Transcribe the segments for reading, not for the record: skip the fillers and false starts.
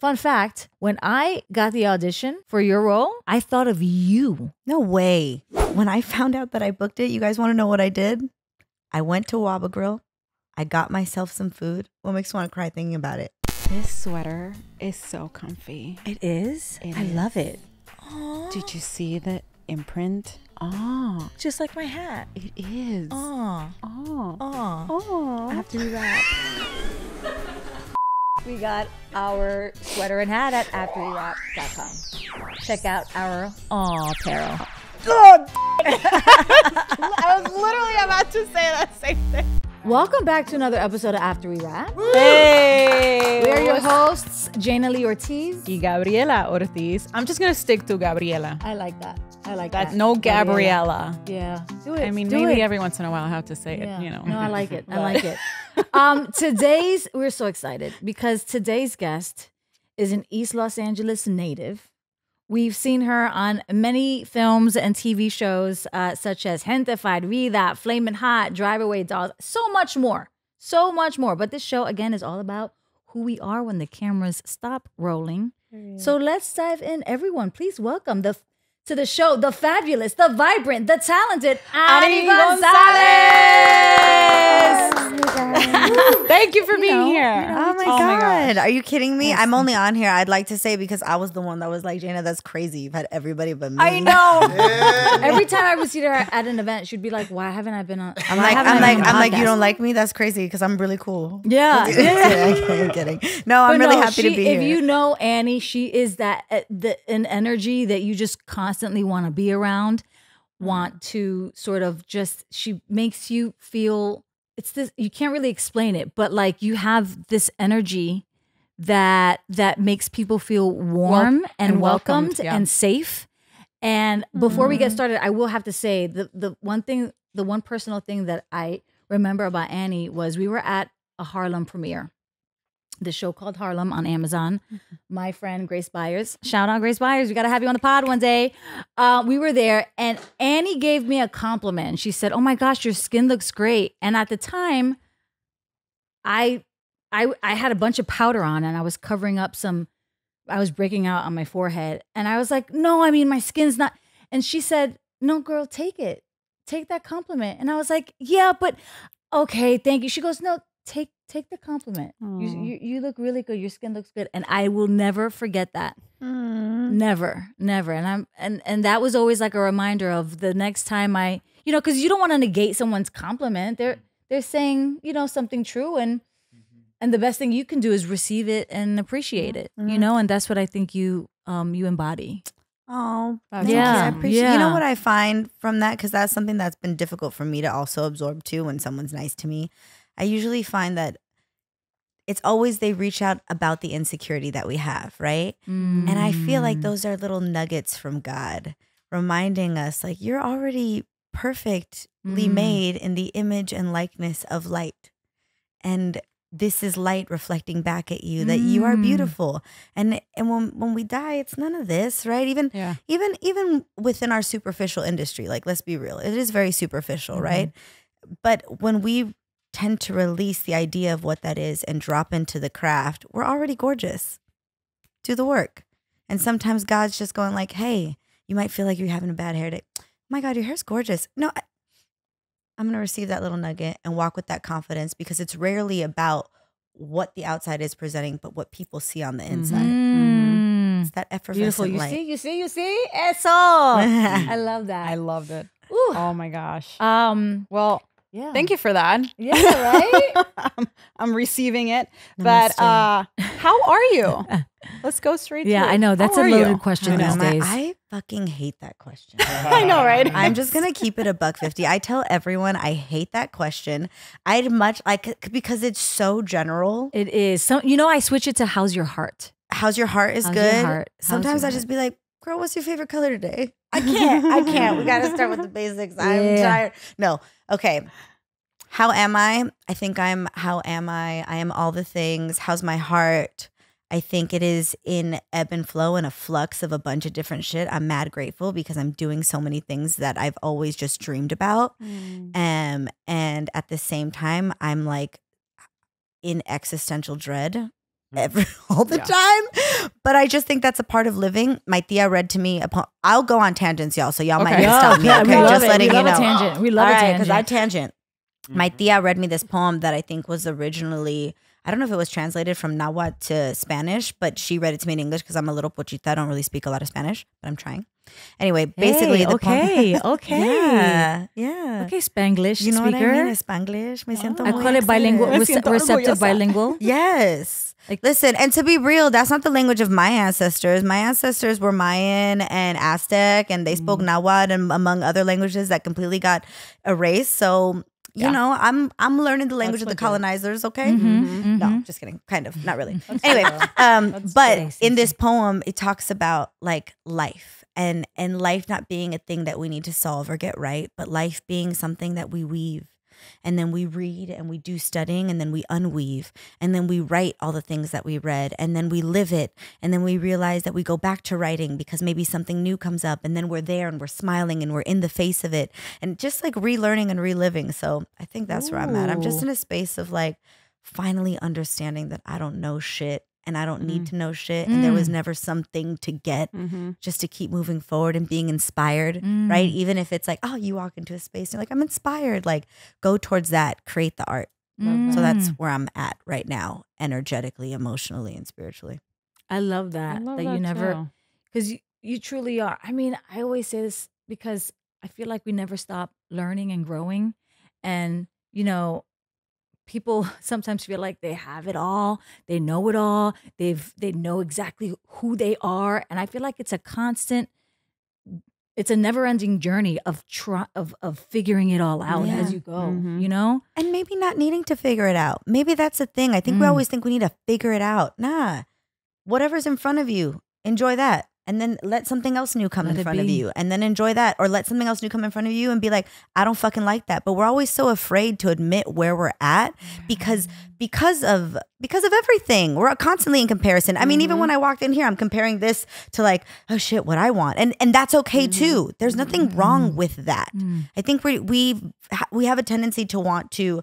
fun fact, when I got the audition for your role, I thought of you. No way. When I found out that I booked it, you guys want to know what I did? I went to Waba Grill. I got myself some food. What makes me want to cry thinking about it? This sweater is so comfy. It is? I love it. Aww. Did you see the imprint? Oh, Just like my hat. it is. Aw. Oh. Aw. Oh. I have to do that. We got our sweater and hat at afterwewrap.com. Check out our apparel. I was literally about to say that same thing. Welcome back to another episode of After We Wrap. Hey! We are your hosts, Jaina Ortiz. Y Gabriella Ortiz. I'm just going to stick to Gabriella. I like that. I like that. No Gabriella. Yeah. Do it. I mean, Do maybe it. every once in a while I have to say Yeah. it, you know. No, I like it. I like it. We're so excited because today's guest is an East Los Angeles native. We've seen her on many films and TV shows such as Gentefied, Vida, Flamin Hot, Drive Away Dolls, so much more. So much more. But this show, again, is all about who we are when the cameras stop rolling. So let's dive in. Everyone, please welcome to the show, the fabulous, the vibrant, the talented Annie Gonzalez. Thank you for being here. Oh my God. Are you kidding me? I'm only on here, I'd like to say, because I was the one that was like, Jaina, that's crazy. You've had everybody but me. I know. Every time I would see her at an event, she'd be like, "Why haven't I been on?" I'm like, you don't like me? That's crazy because I'm really cool. Yeah. I'm kidding. No, I'm really happy to be here. If you know Annie, she is that an energy that you just constantly want to be around, want to sort of just. She makes you feel. It's this. You can't really explain it, but like you have this energy that makes people feel warm and welcomed and safe. And before we get started, I will have to say the one personal thing that I remember about Annie was we were at a Harlem premiere, the show called Harlem on Amazon. My friend Grace Byers, shout out Grace Byers, we got to have you on the pod one day. We were there and Annie gave me a compliment. She said, "Oh my gosh, your skin looks great." And at the time, I had a bunch of powder on and I was covering up I was breaking out on my forehead. And I was like, "No, I mean, my skin's not." And she said, "No, girl, take it. Take that compliment." And I was like, "Yeah, but okay, thank you." She goes, "No, take the compliment. You look really good. Your skin looks good." And I will never forget that. Never. And that was always like a reminder of the next time because you don't want to negate someone's compliment. They're saying, something true, and the best thing you can do is receive it and appreciate it, and that's what I think you embody. Oh, Yeah. thank you. I appreciate. Yeah. You know what I find from that, because that's something that's been difficult for me to also absorb too. When someone's nice to me, I usually find that it's always they reach out about the insecurity that we have, right? And I feel like those are little nuggets from God reminding us, like, you're already perfectly made in the image and likeness of light, and this is light reflecting back at you that you are beautiful. And when we die, it's none of this, right? Even within our superficial industry, like, let's be real, it is very superficial, right? But when we tend to release the idea of what that is and drop into the craft, we're already gorgeous. Do the work. And sometimes God's just going like, "Hey, you might feel like you're having a bad hair day. Oh my God, your hair's gorgeous." No, I'm going to receive that little nugget and walk with that confidence, because it's rarely about what the outside is presenting, but what people see on the inside. It's that effervescent light. You see? Eso. I love that. I loved it. Ooh. Oh my gosh. Well, Thank you for that. Yeah, right? I'm receiving it. But how are you? Let's go straight to it. I know. That's a loaded question these days. I fucking hate that question. I know, right? I'm just going to keep it $1.50. I tell everyone I hate that question. I'd much like, because it's so general. It is. So, I switch it to "How's your heart?" How's your heart is How's good. your heart? Sometimes I just be like, "Girl, what's your favorite color today?" I can't. We got to start with the basics. I'm tired. No. Okay. How am I? I think how am I? I am all the things. How's my heart? I think it is in ebb and flow and a flux of a bunch of different shit. I'm mad grateful because I'm doing so many things that I've always just dreamed about. And at the same time, I'm like in existential dread all the time. But I just think that's a part of living. My tia read to me. I'll go on tangents, y'all. So y'all might need to stop me. Yeah, Okay, just letting you know. A tangent. We love a tangent. Because I tangent. My tia read me this poem that I think was originally, I don't know if it was translated from Nahuatl to Spanish, but she read it to me in English because I'm a little pochita. I don't really speak a lot of Spanish, but I'm trying. Anyway, basically the poem. Okay. Yeah. Okay, Spanglish You know speaker. what I mean? Spanglish. Me siento I muy call it bilingual, excited. receptive bilingual. Yes. Listen, and to be real, that's not the language of my ancestors. My ancestors were Mayan and Aztec, and they spoke Nahuatl and among other languages that completely got erased. So, you know, I'm learning the language of the colonizers, okay? No, just kidding. Kind of. Not really. Anyway, but in this poem, it talks about like life and life not being a thing that we need to solve or get right, but life being something that we weave. And then we read and we do studying and then we unweave and then we write all the things that we read and then we live it. And then we realize that we go back to writing because maybe something new comes up and then we're there and we're smiling and we're in the face of it and just like relearning and reliving. So I think that's where I'm at. I'm just in a space of like finally understanding that I don't know shit and I don't need to know shit. And there was never something to get just to keep moving forward and being inspired, right? Even if it's like, oh, you walk into a space and you're like, I'm inspired. Like go towards that, create the art. So that's where I'm at right now, energetically, emotionally, and spiritually. I love that. I love that that you never, too. because you truly are. I mean, I always say this because I feel like we never stop learning and growing. And, you know, people sometimes feel like they have it all, they know it all, they know exactly who they are, and I feel like it's a constant, it's a never-ending journey of figuring it all out as you go, you know, and maybe not needing to figure it out. Maybe that's the thing. I think we always think we need to figure it out. Nah, whatever's in front of you, enjoy that. And then let something else new come in front of you and then enjoy that. Or let something else new come in front of you and be like, I don't fucking like that. But we're always so afraid to admit where we're at because of everything. We're constantly in comparison. I mean, even when I walked in here, I'm comparing this to like, oh shit, what I want. And that's okay too. There's nothing wrong with that. I think we have a tendency to want to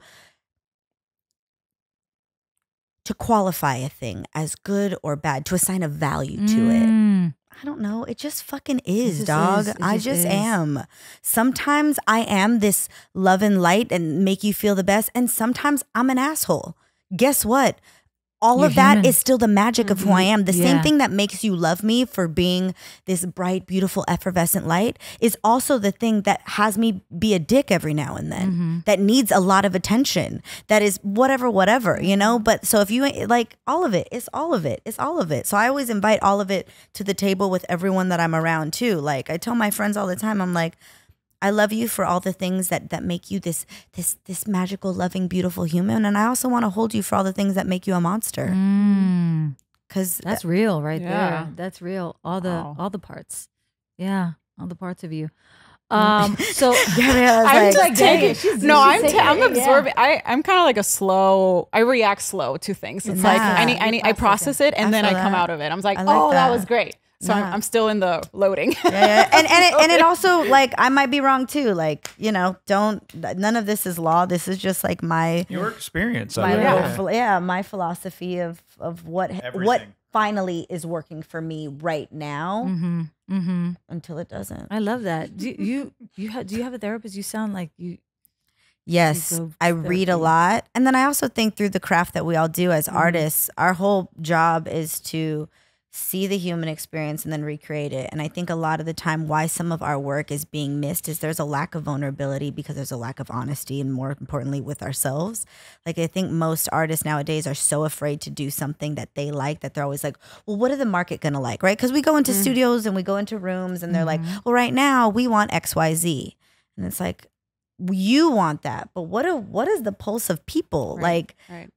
qualify a thing as good or bad, to assign a value to it. I don't know. It just fucking is, dog. I just am. Sometimes I am this love and light and make you feel the best. And sometimes I'm an asshole. Guess what? All of that is still the magic of who I am. The same thing that makes you love me for being this bright, beautiful, effervescent light is also the thing that has me be a dick every now and then, that needs a lot of attention, that is whatever, you know? But so if you like all of it, it's all of it. It's all of it. So I always invite all of it to the table with everyone that I'm around too. Like I tell my friends all the time, I'm like, I love you for all the things that make you this magical, loving, beautiful human. And I also want to hold you for all the things that make you a monster. Because that's real right there. That's real. All the parts. Yeah. All the parts of you. So I'm like taking. I'm absorbing. I'm kind of like a slow. I react slow to things. It's like I process it and then I come out of it. I'm like, oh, that was great. So I'm still in the loading. And it also, like, I might be wrong too. Like, you know, none of this is law. This is just like your experience. My philosophy of what finally is working for me right now until it doesn't. I love that. Do you have a therapist? You sound like you. Yes, I read a lot. And then I also think through the craft that we all do as artists, our whole job is to see the human experience and then recreate it. And I think a lot of the time why some of our work is being missed is there's a lack of vulnerability because there's a lack of honesty and more importantly with ourselves. Like I think most artists nowadays are so afraid to do something that they like that they're always like, well, what are the market gonna like, right? Because we go into studios and we go into rooms and they're like, well, right now we want XYZ. And it's like, you want that, but what is the pulse of people?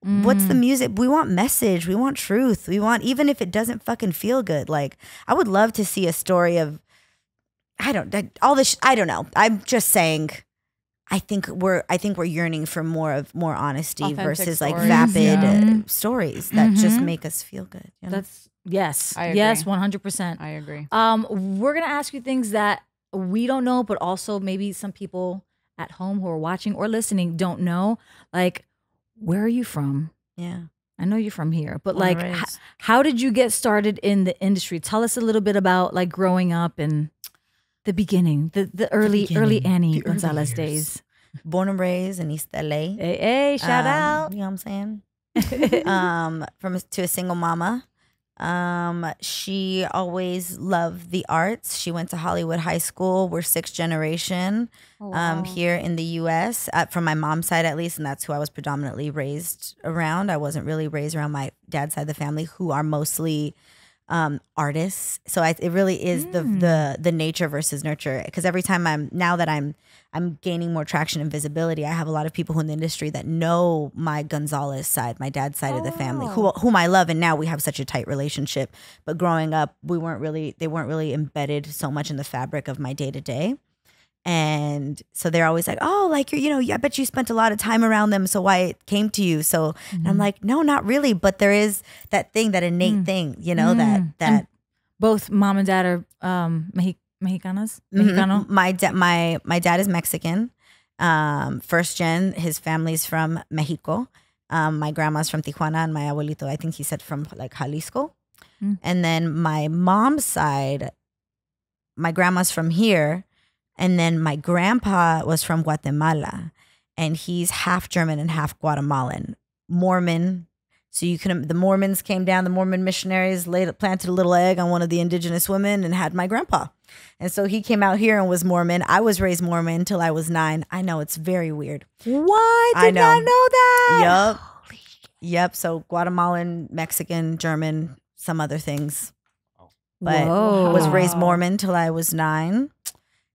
What's the music? We want message, we want truth, we want, even if it doesn't fucking feel good. Like I would love to see a story of, I don't know. I'm just saying, I think we're yearning for more honesty authentic versus stories. Like vapid stories that just make us feel good. You know? That's yes, 100%. I agree. We're gonna ask you things that we don't know, but also maybe some people at home who are watching or listening don't know. Like, where are you from? Yeah. I know you're from here, but like, how did you get started in the industry? Tell us a little bit about like growing up and the beginning, the early Annie Gonzalez days. Born and raised in East LA. Hey, shout out. You know what I'm saying? To a single mama. She always loved the arts. She went to Hollywood High School. We're 6th generation here in the U.S. From my mom's side, at least, and that's who I was predominantly raised around. I wasn't really raised around my dad's side of the family, who are mostly artists. So it really is the nature versus nurture. Because every time I'm gaining more traction and visibility, I have a lot of people in the industry that know my Gonzalez side, my dad's side of the family, whom I love, and now we have such a tight relationship. But growing up, they weren't really embedded so much in the fabric of my day to day. And so they're always like, oh, like I bet you spent a lot of time around them, so why it came to you. So and I'm like, no, not really. But there is that thing, that innate thing, that and both mom and dad are Mexicanos. Mexicano. My dad is Mexican, 1st gen. His family's from Mexico. My grandma's from Tijuana, and my abuelito, I think he said from like Jalisco. And then my mom's side, my grandma's from here. And then my grandpa was from Guatemala, and he's half German and half Guatemalan, Mormon. So the Mormons came down, the Mormon missionaries planted a little egg on one of the indigenous women and had my grandpa. And so he came out here and was Mormon. I was raised Mormon until I was 9. I know, it's very weird. What? Did not know that. Yep. So Guatemalan, Mexican, German, some other things. But was raised Mormon till I was 9.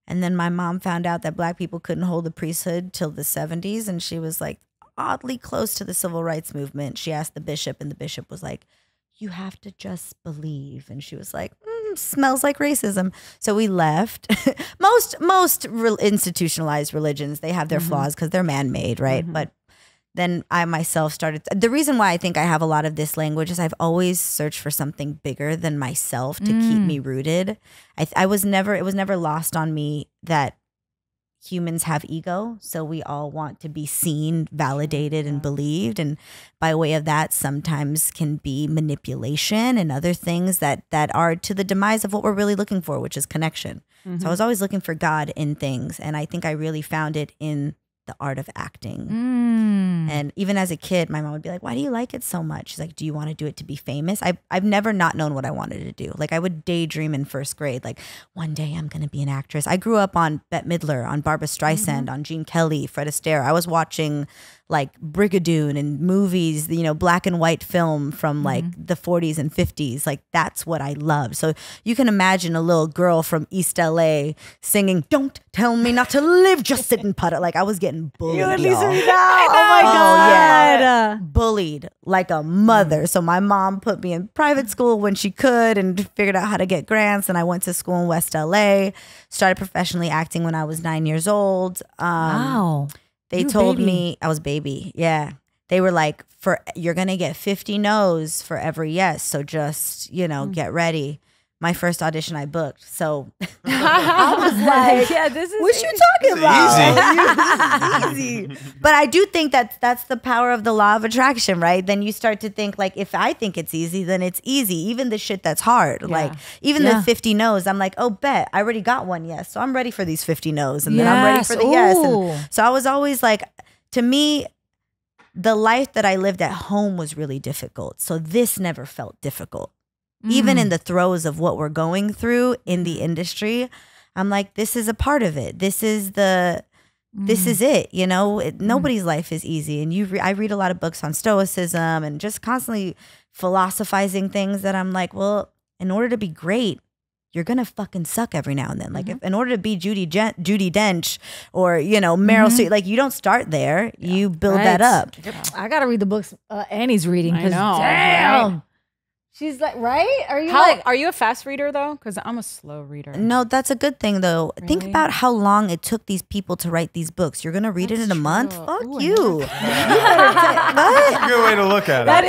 And then my mom found out that Black people couldn't hold the priesthood till the 70s. And she was like oddly close to the civil rights movement. She asked the bishop, and the bishop was like, you have to just believe. And she was like, smells like racism. So we left. Most institutionalized religions, they have their flaws because they're man-made, right? But then I myself started. The reason why I think I have a lot of this language is I've always searched for something bigger than myself to keep me rooted. It was never lost on me that humans have ego. So we all want to be seen, validated, and believed. And by way of that, sometimes can be manipulation and other things that are to the demise of what we're really looking for, which is connection. So I was always looking for God in things. And I think I really found it in the art of acting. And even as a kid, my mom would be like, why do you like it so much? She's like, do you want to do it to be famous? I've never not known what I wanted to do. Like I would daydream in 1st grade, like one day I'm going to be an actress. I grew up on Bette Midler, on Barbra Streisand, on Gene Kelly, Fred Astaire. I was watching like Brigadoon and movies, black and white film from like the 40s and 50s. Like that's what I loved. So you can imagine a little girl from East LA singing, don't tell me not to live, just sit and putter. Like I was getting bullied. Oh my God. Yeah. Bullied like a mother. So my mom put me in private school when she could and figured out how to get grants. And I went to school in West LA, started professionally acting when I was 9 years old. Wow. They told me I was baby. Yeah. They were like, you're going to get 50 no's for every yes. So just, get ready. My first audition I booked. So I was like, yeah, this is what you talking about? Easy. But I do think that's the power of the law of attraction, right? Then you start to think like, if I think it's easy, then it's easy. Even the shit that's hard. Yeah. Like even the 50 no's, I'm like, oh, bet I already got one yes. So I'm ready for these 50 no's. And then I'm ready for the yes. And so I was always like, to me, the life that I lived at home was really difficult. So this never felt difficult. Even in the throes of what we're going through in the industry, I'm like, this is a part of it. This is it. Nobody's life is easy. And I read a lot of books on stoicism and just constantly philosophizing things that I'm like, well, in order to be great, you're going to fucking suck every now and then. Like if in order to be Judi Dench or, Meryl Streep, like you don't start there. You build that up. I got to read the books Annie's reading. I know. Damn. Right? She's like, right? Are you a fast reader though? Because I'm a slow reader. No, that's a good thing though. Really? Think about how long it took these people to write these books. You're gonna read it in a month? Fuck you. That's a good way to look at it. That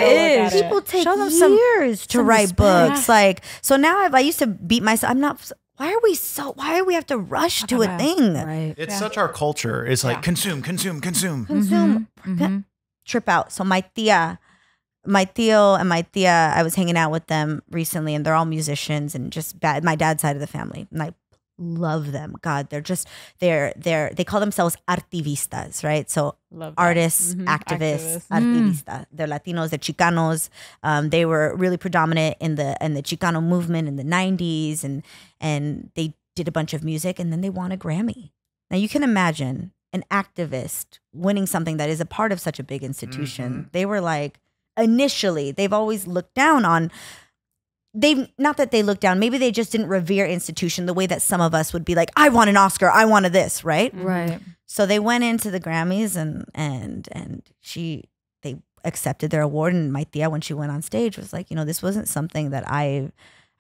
is. People take years to write books. Like, so now I used to beat myself. I'm not. Why do we have to rush to a thing? Right. It's such our culture. It's like consume. Trip out. So my tia, my tío and my tía, I was hanging out with them recently, and they're all musicians and just my dad's side of the family. And I love them. God, they're they call themselves artivistas, right? So artists, activists, artivista. They're Latinos, they're Chicanos. They were really predominant in the Chicano movement in the 90s, and they did a bunch of music, and then they won a Grammy. Now you can imagine an activist winning something that is a part of such a big institution. They were like, initially, they've always looked down on, not that they looked down, maybe they just didn't revere institution the way that some of us would be like, I want an Oscar, I wanted this, right? Right. So they went into the Grammys and they accepted their award, and my tia, when she went on stage, was like, this wasn't something that I've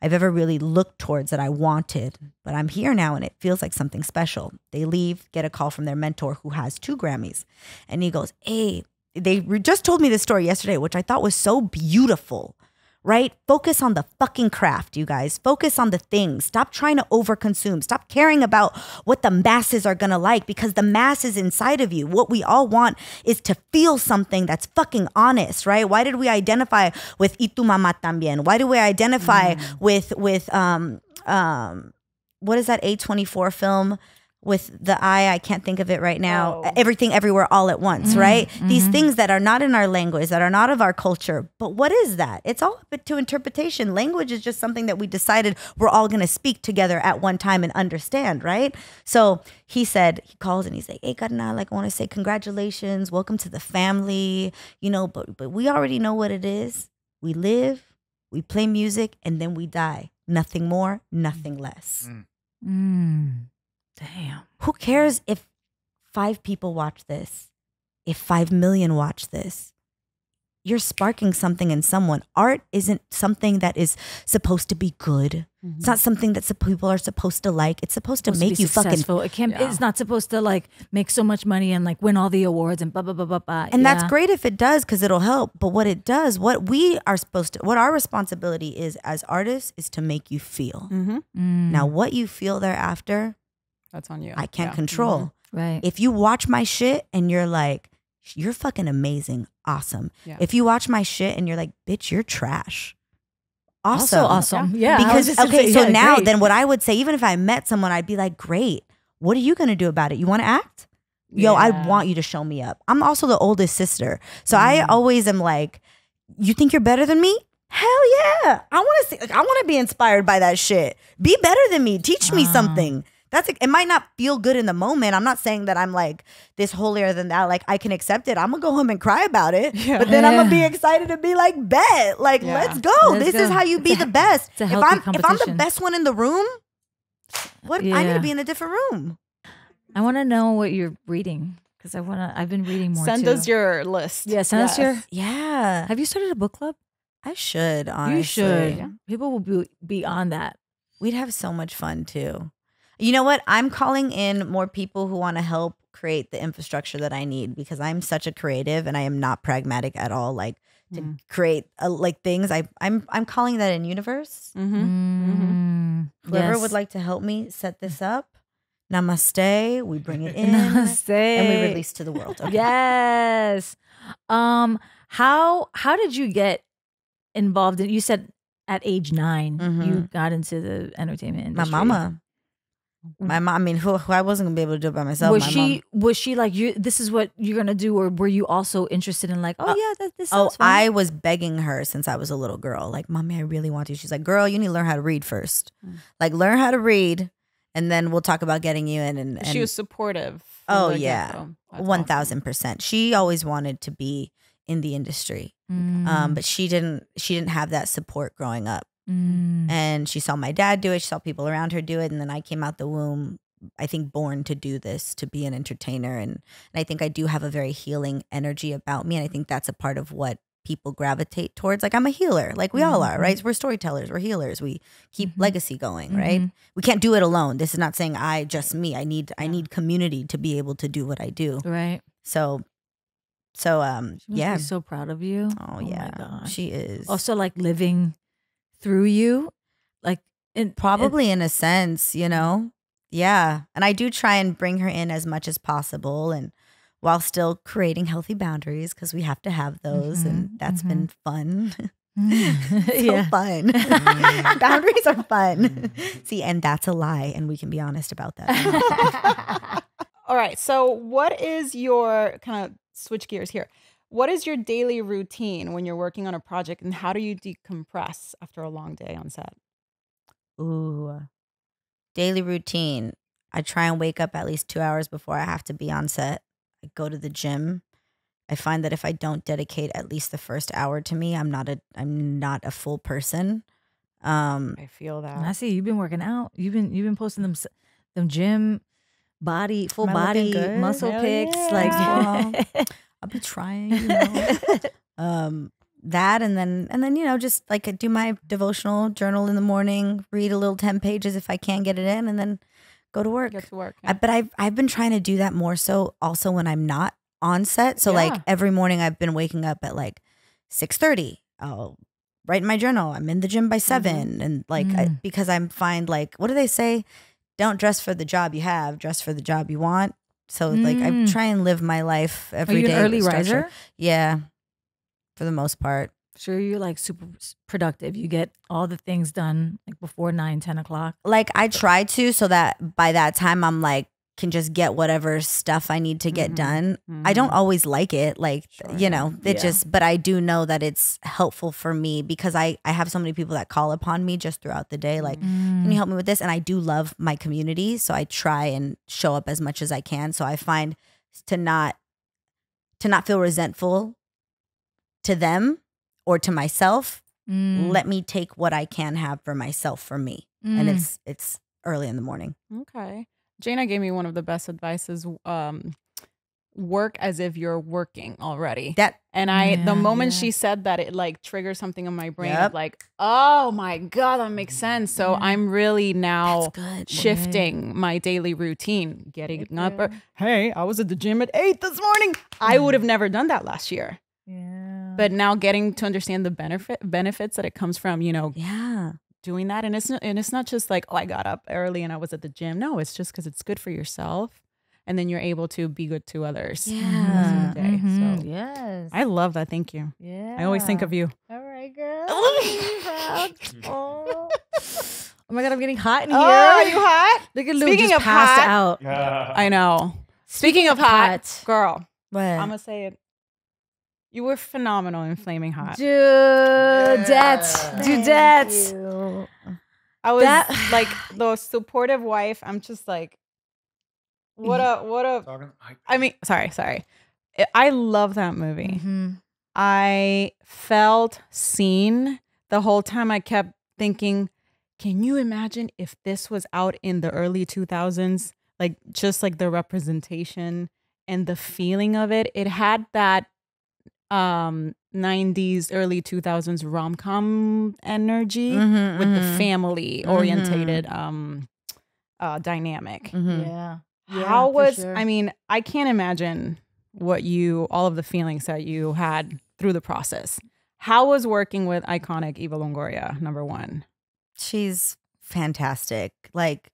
ever really looked towards that I wanted, but I'm here now and it feels like something special. They leave, get a call from their mentor who has 2 Grammys, and he goes, hey, they just told me this story yesterday, which I thought was so beautiful, right? Focus on the fucking craft, you guys. Focus on the things. Stop trying to overconsume. Stop caring about what the masses are going to like, because the mass is inside of you. What we all want is to feel something that's fucking honest, right? Why did we identify with Y tu mamá también? Why do we identify with what is that A24 film with the I can't think of it right now. Everything, Everywhere, All at Once, right? These things that are not in our language, that are not of our culture. But what is that? It's all up to interpretation. Language is just something that we decided we're all going to speak together at one time and understand, right? So he calls and he's like, hey, carnal, like, I want to say congratulations. Welcome to the family. But we already know what it is. We live, we play music, and then we die. Nothing more, nothing less. Damn. Who cares if 5 people watch this? If 5 million watch this? You're sparking something in someone. Art isn't something that is supposed to be good. It's not something that people are supposed to like. It's supposed to make you successful. fucking. It can't. Yeah. It's not supposed to like make so much money and like win all the awards and blah blah blah blah blah. And that's great if it does, because it'll help. But what it does, what our responsibility is as artists, is to make you feel. Now, what you feel thereafter, that's on you. I can't control. Right. If you watch my shit and you're like, you're fucking amazing, awesome. Yeah. If you watch my shit and you're like, bitch, you're trash. Awesome. Also awesome. Yeah. Because, so now great. Then what I would say, even if I met someone, I'd be like, great, what are you going to do about it? You want to act? Yo, I want you to show me up. I'm also the oldest sister. So I always am like, you think you're better than me? Hell yeah. I want to be inspired by that shit. Be better than me. Teach me something. It might not feel good in the moment. I'm not saying that I'm like this holier than that. Like, I can accept it. I'm gonna go home and cry about it. Yeah. But then I'm gonna be excited to be like, bet. Like, let's go. This is how you be the best. If I'm the best one in the room, I need to be in a different room. I want to know what you're reading, because I've been reading more. Send us your list. Yeah, send us your. Yeah. Have you started a book club? I should, honestly. You should. Yeah. People will be on that. We'd have so much fun too. You know what? I'm calling in more people who want to help create the infrastructure that I need, because I'm such a creative and I am not pragmatic at all. Like, to create like things. I'm calling that in universe. Whoever would like to help me set this up. Namaste. We bring it in. Namaste. And we release to the world. Okay. Yes. How did you get involved in? You said at age 9 you got into the entertainment industry. My mama. My mom, I mean, who I wasn't gonna be able to do it by myself. Was she like, this is what you're gonna do, or were you also interested in like, this sounds fun? I was begging her since I was a little girl, like, mommy, I really want to. She's like, girl, you need to learn how to read first. Like, learn how to read, and then we'll talk about getting you in. And she was supportive. Oh yeah, 1000%. She always wanted to be in the industry, but she didn't have that support growing up. And she saw my dad do it. She saw people around her do it. And then I came out the womb, I think, born to do this, to be an entertainer. And I think I do have a very healing energy about me. And I think that's a part of what people gravitate towards. Like, I'm a healer, like we all are, right? We're storytellers, we're healers. We keep legacy going, right? We can't do it alone. This is not saying just me. I need community to be able to do what I do. Right. So yeah. She's so proud of you. Oh yeah. My gosh. She is. Also, like, living through you, like, probably in a sense, you know. Yeah. And I do try and bring her in as much as possible. And while still creating healthy boundaries because we have to have those. And that's been fun. So fun. Boundaries are fun. See, and that's a lie. And we can be honest about that. All right. So what is your kind of switch gears here? What is your daily routine when you're working on a project, and how do you decompress after a long day on set? Ooh, daily routine. I try and wake up at least 2 hours before I have to be on set. I go to the gym. I find that if I don't dedicate at least the first hour to me, I'm not a full person. I feel that. And I see you've been working out. You've been posting them gym full body muscle pics. Yeah. Like I'll be trying, you know. That and then just like do my devotional journal in the morning, read a little 10 pages if I can get it in, and then go to work. Get to work. Yeah. But I've been trying to do that more so also when I'm not on set. So like every morning I've been waking up at like 6:30. I'll write in my journal. I'm in the gym by 7, and like because I'm find like, what do they say? Don't dress for the job you have, dress for the job you want. So like I try and live my life every day. Are you an early riser? Yeah, for the most part. Sure, you're like super productive. You get all the things done like before 9, 10 o'clock. Like I try to, so that by that time I'm like can just get whatever stuff I need to get done. I don't always like it, like but I do know that it's helpful for me because I have so many people that call upon me just throughout the day, like, can you help me with this? And I do love my community, so I try and show up as much as I can. So I find to not feel resentful to them or to myself. Let me take what I can have for myself, for me, and it's early in the morning. Okay. Jaina gave me one of the best advices. Work as if you're working already. The moment she said that, it like triggers something in my brain of like, oh my God, that makes sense. So I'm really now shifting my daily routine, getting up. Hey, I was at the gym at 8 this morning. I would have never done that last year. Yeah. But now getting to understand the benefits that it comes from, doing that. And it's not just like, oh, I got up early and I was at the gym. No, it's just because it's good for yourself. And then you're able to be good to others. Yeah. So Yes. I love that. Thank you. Yeah. I always think of you. All right, girl. Oh my God, I'm getting hot in here. Oh, are you hot? Look at Lou just passed out. I know. Speaking of hot, girl, What? I'm going to say it. You were phenomenal in Flamin Hot. Do that. I was like the supportive wife. I'm just like, what a. I mean, sorry. I love that movie. I felt seen the whole time. I kept thinking, can you imagine if this was out in the early 2000s? Like just like the representation and the feeling of it. It had that 90s, early 2000s rom-com energy with the family orientated dynamic. Yeah. How was, sure. I mean, I can't imagine all of the feelings that you had through the process. How was working with iconic Eva Longoria, number one? She's fantastic. Like,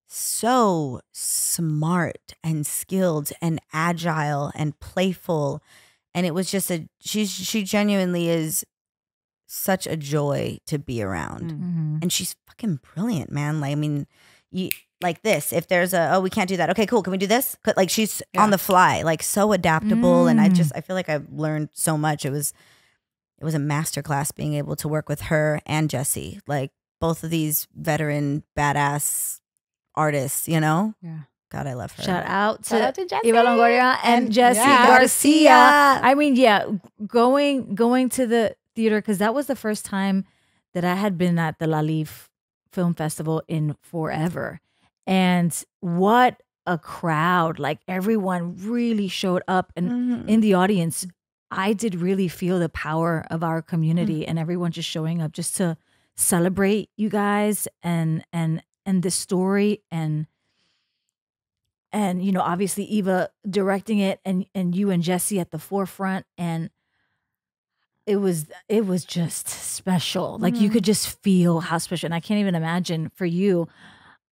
so smart and skilled and agile and playful. And it was just she genuinely is such a joy to be around. And she's fucking brilliant, man. Like, I mean, like this, if there's we can't do that. Okay, cool. Can we do this? Like she's on the fly, like so adaptable. And I feel like I've learned so much. It was a masterclass being able to work with her and Jessie, like both of these veteran badass artists, Yeah. God, I love her. Shout out to Jessie. Eva Longoria and Jessie Garcia. I mean, going to the theater, because that was the first time that I had been at the La Leaf Film Festival in forever. And what a crowd. Like everyone really showed up. And in the audience, I did really feel the power of our community and everyone just showing up just to celebrate you guys and the story and obviously Eva directing it and you and Jessie at the forefront, and it was just special. Like you could just feel how special. And I can't even imagine for you.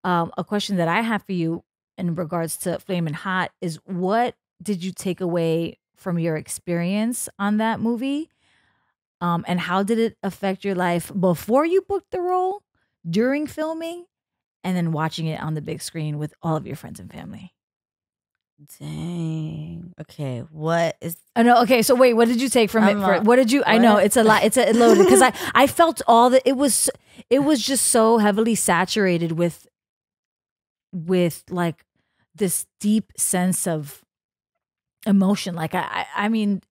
A question that I have for you in regards to Flamin' Hot is, what did you take away from your experience on that movie? And how did it affect your life before you booked the role, during filming, and then watching it on the big screen with all of your friends and family? Dang. Okay. What is? Oh no. Okay. So wait, what did you take from it? What did you? I know it's a lot. It's loaded because I felt all that. It was just so heavily saturated with like this deep sense of emotion. Like I mean,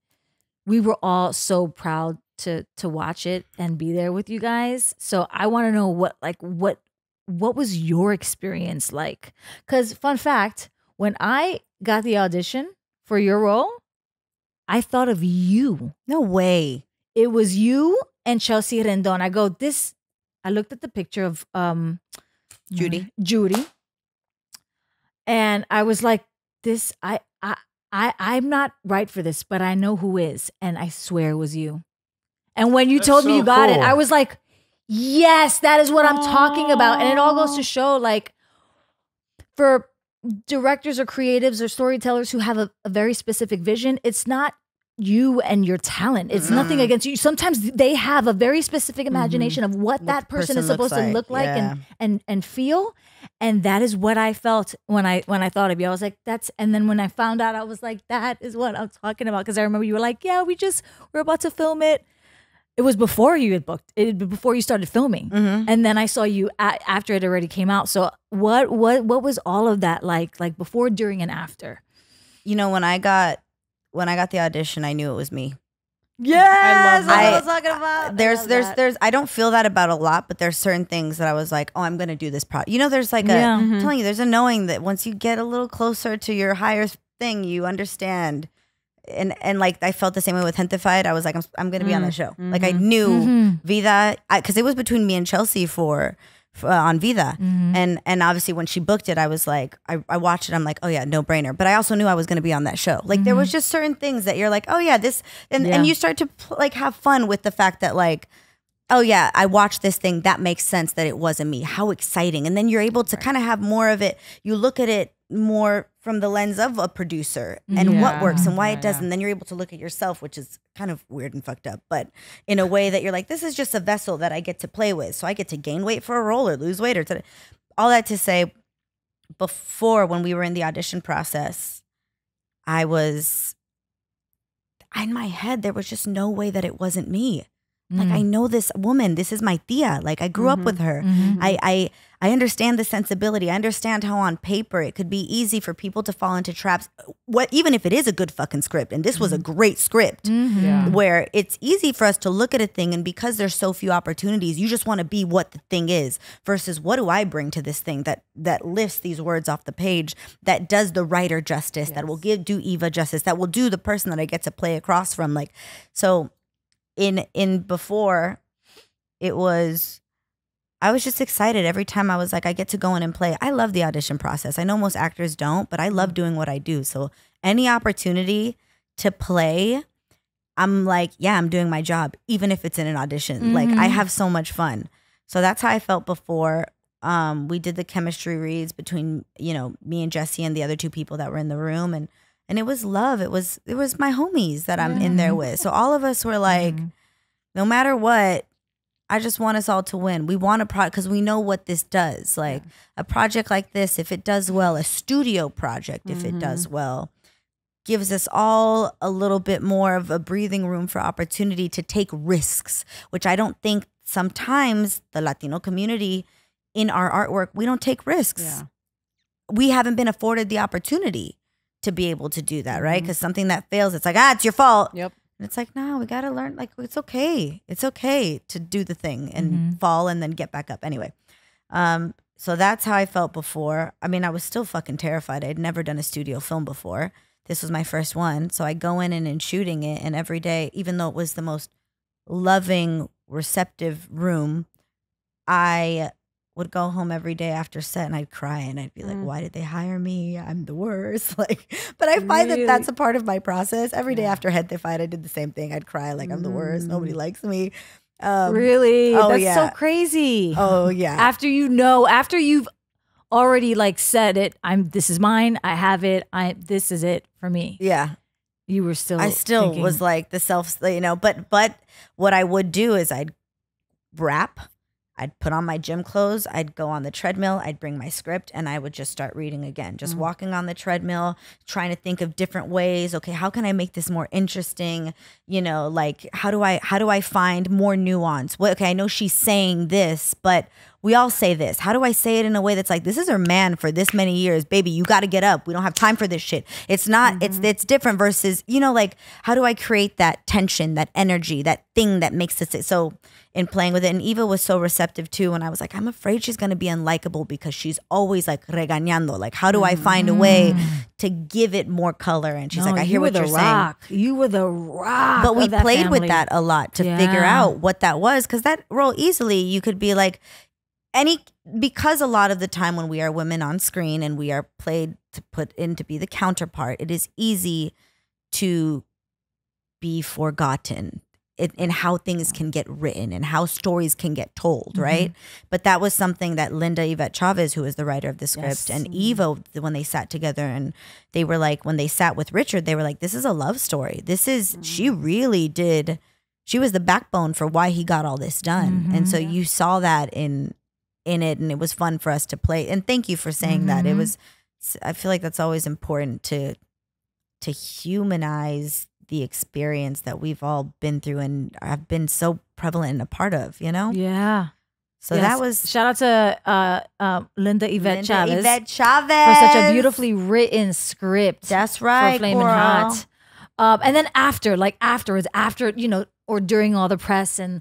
we were all so proud to watch it and be there with you guys. So I want to know what was your experience like? Because fun fact, when I got the audition for your role, I thought of you. No way. It was you and Chelsea Rendon. I looked at the picture of Judy. And I was like, I'm not right for this, but I know who is. And I swear it was you. And when you told me you got it, I was like, yes, that is what I'm talking about. And it all goes to show, like, for directors or creatives or storytellers who have a very specific vision, it's not you and your talent. It's nothing against you. Sometimes they have a very specific imagination of what that person is supposed to look like and feel. And that is what I felt when I thought of you. I was like, and then when I found out, I was like, that is what I'm talking about. Because I remember you were like, yeah, we're about to film it. It was before you had booked it, before you started filming. And then I saw you after it already came out. So what was all of that like before, during, and after? You know, when I got the audition, I knew it was me. Yes, that's what I was talking about. There's I don't feel that about a lot, but there's certain things that I was like, oh, I'm gonna do this project. You know, there's like I'm telling you, there's a knowing that once you get a little closer to your higher thing, you understand. And like I felt the same way with Gentefied. I was like, I'm gonna be on that show. Like I knew Vida, because it was between me and Chelsea on Vida, and obviously when she booked it, I was like, I watched it. I'm like, oh yeah, no brainer. But I also knew I was gonna be on that show. Like there was just certain things that you're like, oh yeah, this, and you start to like have fun with the fact that like, oh yeah, I watched this thing. That makes sense that it wasn't me. How exciting! And then you're able to kind of have more of it. You look at it more from the lens of a producer and what works and why it doesn't. Then you're able to look at yourself, which is kind of weird and fucked up, but in a way that you're like, this is just a vessel that I get to play with. So I get to gain weight for a role or lose weight or all that to say, before when we were in the audition process, in my head, there was just no way that it wasn't me. Like, I know this woman. This is my tia. Like, I grew up with her. I understand the sensibility. I understand how on paper it could be easy for people to fall into traps. Even if it is a good fucking script, and this was a great script, where it's easy for us to look at a thing, and because there's so few opportunities, you just want to be what the thing is versus what do I bring to this thing that lifts these words off the page, that does the writer justice, that will do Eva justice, that will do the person that I get to play across from. Like, so in before, it was, I was just excited every time I was like, I get to go in and play. I love the audition process. I know most actors don't, but I love doing what I do. So any opportunity to play, I'm like, yeah, I'm doing my job, even if it's in an audition. Like, I have so much fun. So that's how I felt before. We did the chemistry reads between, you know, me and Jesse and the other two people that were in the room, and it was love. It was my homies that I'm in there with. So all of us were like, no matter what, I just want us all to win. We want a project because we know what this does. Like a project like this, if it does well, a studio project, if it does well, gives us all a little bit more of a breathing room for opportunity to take risks, which I don't think sometimes the Latino community in our artwork, we don't take risks. Yeah. We haven't been afforded the opportunity to be able to do that, right? Because something that fails, it's like, it's your fault. Yep. And it's like, no, we got to learn. Like, it's okay. It's okay to do the thing and fall and then get back up. Anyway, so that's how I felt before. I mean, I was still fucking terrified. I'd never done a studio film before. This was my first one. So I go in and shooting it, and every day, even though it was the most loving, receptive room, I would go home every day after set and I'd cry and I'd be like, why did they hire me? I'm the worst. Like, but I find that that's a part of my process. Every day after Gentefied, I did the same thing. I'd cry like, I'm the worst. Nobody likes me. Really? Oh, that's so crazy. Oh, yeah. After you've already like said it. This is mine. I have it. This is it for me. Yeah. You were still. I still thinking, was like the self, but what I would do is I'd rap. I'd put on my gym clothes. I'd go on the treadmill. I'd bring my script and I would just start reading again. Just walking on the treadmill, trying to think of different ways. Okay, how can I make this more interesting? Like how do I find more nuance? Well, okay, I know she's saying this, but we all say this. How do I say it in a way that's like, this is her man for this many years, baby, you got to get up. We don't have time for this shit. It's not, it's different versus, like, how do I create that tension, that energy, that thing that makes it so in playing with it. And Eva was so receptive too. And I was like, I'm afraid she's going to be unlikable because she's always like regañando. Like, how do I find a way to give it more color? And she's like, I hear what you're saying. You were the rock. But we played with that a lot to figure out what that was. Because that role easily, you could be like, because a lot of the time when we are women on screen and we are played to put in to be the counterpart, it is easy to be forgotten in how things can get written and how stories can get told, right? But that was something that Linda Yvette Chavez, who is the writer of the script, and Eva, when they sat together and they were like, when they sat with Richard, they were like, this is a love story. This is, she really did, she was the backbone for why he got all this done. And so you saw that in it, and it was fun for us to play. And thank you for saying that. It was, I feel like that's always important to humanize the experience that we've all been through and have been so prevalent and a part of, Yeah. So that was, shout out to Linda Yvette Chavez for such a beautifully written script. That's right, for Flamin Hot. And then afterwards, or during all the press and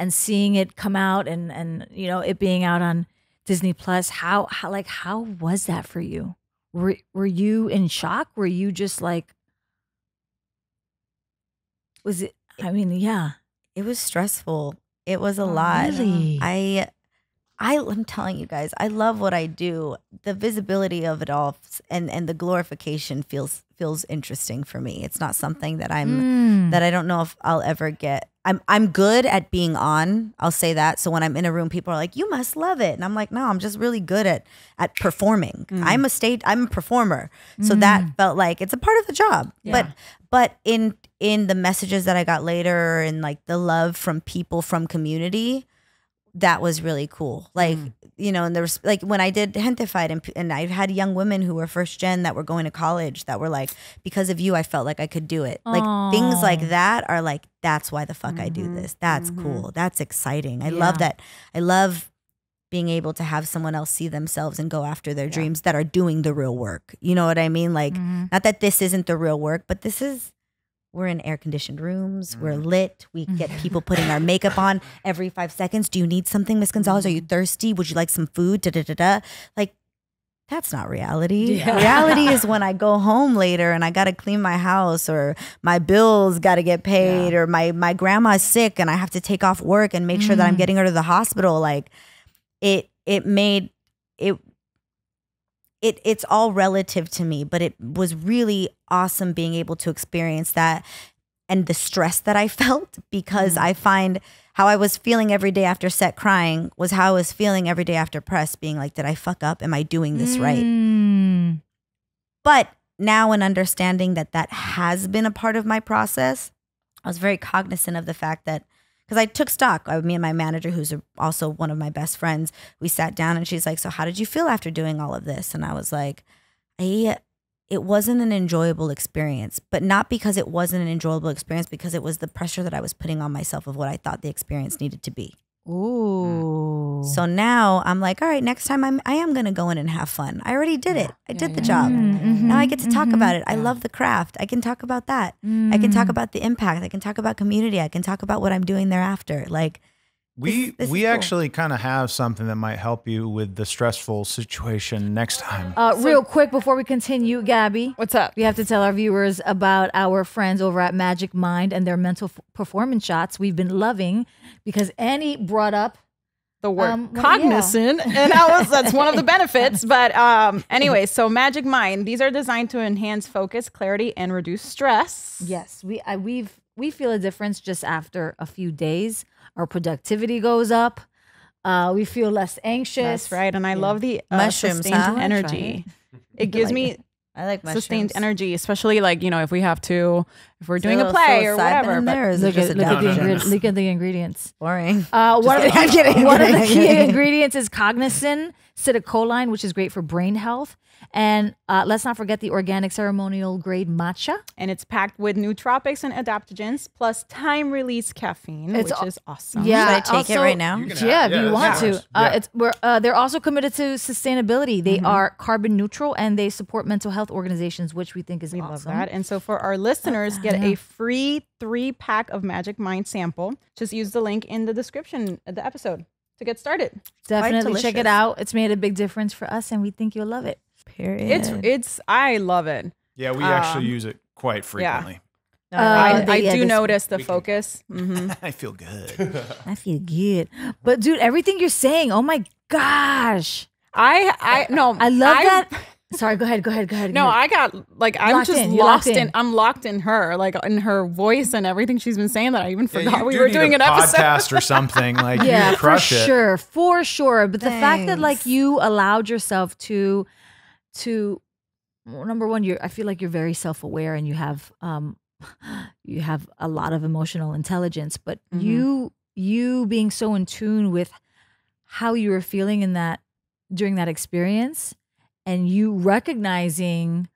seeing it come out and it being out on Disney Plus, how was that for you? Were you in shock? Were you just like, was it? I mean, yeah, it was stressful. It was a lot. Really? I'm telling you guys, I love what I do. The visibility of it all and the glorification feels interesting for me. It's not something that that I don't know if I'll ever get. I'm good at being on. I'll say that. So when I'm in a room, people are like, "You must love it," and I'm like, "No, I'm just really good at performing. I'm a performer." So that felt like it's a part of the job. Yeah. But in the messages that I got later and like the love from people from community, that was really cool. Like, and there was like when I did Gentefied and I had young women who were first gen that were going to college that were like, because of you, I felt like I could do it. Like things like that are like, that's why the fuck I do this. That's cool. That's exciting. I love that. I love being able to have someone else see themselves and go after their dreams that are doing the real work. You know what I mean? Like, not that this isn't the real work, but we're in air-conditioned rooms. We're lit. We get people putting our makeup on every 5 seconds. Do you need something, Miss Gonzalez? Are you thirsty? Would you like some food? Da-da-da-da. Like, that's not reality. Yeah. Reality is when I go home later and I got to clean my house or my bills got to get paid or my grandma's sick and I have to take off work and make sure that I'm getting her to the hospital. Like, it's all relative to me, but it was really awesome being able to experience that and the stress that I felt because I find how I was feeling every day after set crying was how I was feeling every day after press being like, did I fuck up? Am I doing this right? But now in understanding that has been a part of my process, I was very cognizant of the fact that because I took stock. Me and my manager, who's also one of my best friends, we sat down and she's like, so how did you feel after doing all of this? And I was like, it wasn't an enjoyable experience, but not because it wasn't an enjoyable experience, because it was the pressure that I was putting on myself of what I thought the experience needed to be. Ooh. So now I'm like, all right, next time I am going to go in and have fun. I already did it. I did the job. Now I get to talk about it. I love the craft. I can talk about that. I can talk about the impact. I can talk about community. I can talk about what I'm doing thereafter. Like, we cool. actually kind of have something that might help you with the stressful situation next time. Real quick before we continue, Gabby, what's up? We have to tell our viewers about our friends over at Magic Mind and their mental performance shots we've been loving because Annie brought up the word cognizant, and that's one of the benefits. But anyway, so Magic Mind, these are designed to enhance focus, clarity, and reduce stress. Yes, we feel a difference just after a few days. Our productivity goes up. We feel less anxious. That's right. And I love the mushrooms, sustained energy. It gives me I like mushrooms. Sustained energy, especially like, if we're doing a play or whatever. Look at the ingredients. Boring. One of the key ingredients is cognizin, citicoline, which is great for brain health. And let's not forget the organic ceremonial grade matcha. And it's packed with nootropics and adaptogens, plus time-release caffeine, which is awesome. Yeah, should I take it right now? If you want to. They're also committed to sustainability. They are carbon neutral and they support mental health organizations, which we think is awesome. Love that. And so for our listeners, get a free 3-pack of Magic Mind sample. Just use the link in the description of the episode to get started. Definitely check it out. It's made a big difference for us and we think you'll love it. Period. I love it. Yeah, we actually use it quite frequently. Yeah. I do notice the focus. I feel good. I feel good. But dude, everything you're saying, oh my gosh. I love that. Sorry, go ahead. No, I got I'm just lost in. I'm locked in her, like in her voice and everything she's been saying that I even forgot we were doing an episode podcast or something. Like you crush it. For sure. But the fact that like you allowed yourself to number one, I feel like you're very self-aware and you have a lot of emotional intelligence. But you being so in tune with how you were feeling during that experience. And you recognizing,